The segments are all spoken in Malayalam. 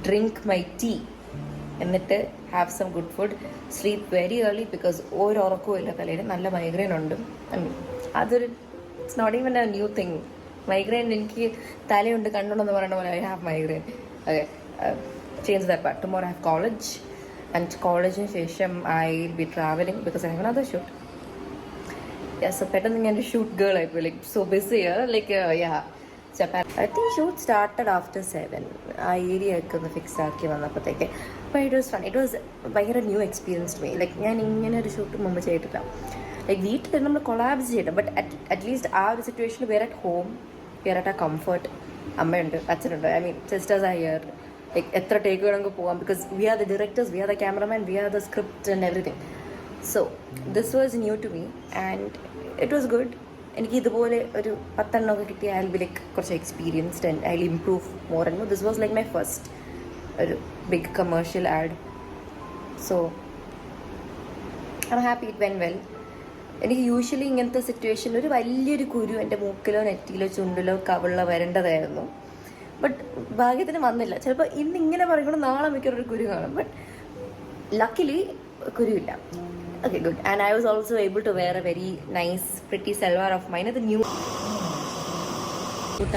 drink my tea എന്നിട്ട് have some good food sleep very early because ഒരു ഉറക്കവും ഇല്ല തലയിൽ നല്ല മൈഗ്രെയിൻ ഉണ്ട് അതൊരു it's not even a new thing migraine എനിക്ക് തലയുണ്ട് കണ്ടുണ്ടെന്ന് പറയുന്ന പോലെ I have migraine okay change that part tomorrow I have college and കോളേജിന് ശേഷം I will be travelling because I have another shoot so പെട്ടെന്ന് ഞാൻ ഒരു ഷൂട്ട് ഗേൾ ആയിപ്പോയി like so busy like yeah Japan I think shoot started after 7 ആ ഏരിയ ഒക്കെ ഒന്ന് ഫിക്സ് ആക്കി വന്നപ്പോഴത്തേക്ക് അപ്പോൾ it was fun it was ഭയങ്കര new experience to me like ഞാൻ ഇങ്ങനെ ഒരു ഷൂട്ട് മുമ്പ് ചെയ്തിട്ടില്ല ലൈക്ക് വീട്ടിൽ നമ്മൾ കൊളാബ്സ് ചെയ്യട്ടെ ബട്ട് അറ്റ്ലീസ്റ്റ് ആ ഒരു സിറ്റുവേഷനിൽ where at home where at ആ കംഫർട്ട് അമ്മയുണ്ട് അച്ഛനുണ്ട് I mean sisters are here like എത്ര ടേക്ക് വേണമെങ്കിൽ പോകാം because we are the directors we are the cameraman we are the script and everything so this was new to me and it was good എനിക്ക് ഇതുപോലെ ഒരു 10 എണ്ണമൊക്കെ കിട്ടിയ ഐ വിൽ ലൈക്ക് കുറച്ച് experienced and I will improve more and more this was like my first ഒരു big commercial ad so I am happy it when well എനിക്ക് യൂഷ്വലി ഇങ്ങനത്തെ സിറ്റുവേഷനിൽ ഒരു വലിയൊരു കുരു എൻ്റെ മൂക്കിലോ നെറ്റിയിലോ ചുണ്ടിലോ കവിളിലോ വരേണ്ടതായിരുന്നു ബട്ട് ഭാഗ്യത്തിന് വന്നില്ല ചിലപ്പോൾ ഇന്ന് ഇങ്ങനെ പറയുമ്പോൾ നാളെ മിക്കൊരു കുരു കാണും ബട്ട് ലക്കിലി കുരുവില്ല okay good and I was also able to wear a very nice pretty salwar of mine the new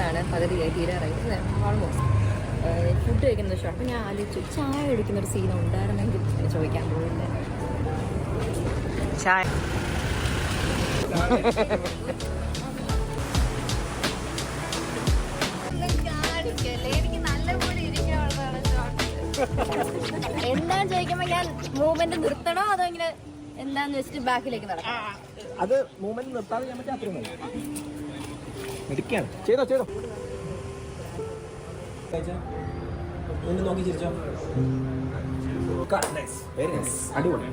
ാണ് പകുതിയായി തീരാറായി ഓൾമോസ്റ്റ് ഫുഡ് കഴിക്കുന്ന ഷോട്ട് ഞാൻ ആലോചിച്ചു ചായ കുടിക്കുന്ന ഒരു സീൻ ഉണ്ടായിരുന്നെങ്കിൽ ഞാൻ ചോദിക്കാൻ പോയില്ല ചായ എന്താന്ന് ചോദിക്കുമ്പോ ഞാൻ മൂവ്മെന്റ് നിർത്തണോ അതോ ഇങ്ങനെ എന്താന്ന് വെച്ചിട്ട് ബാക്കിലേക്ക് നടക്കാം അത് മൂവ്മെന്റ് നിർത്താതെ ഞാൻ പറ്റാ അത്രയും മിടുക്കിയാണ് ചെയ്തോ ചെയ്തോ നോക്കി ചിരിച്ചോ അടിപൊളി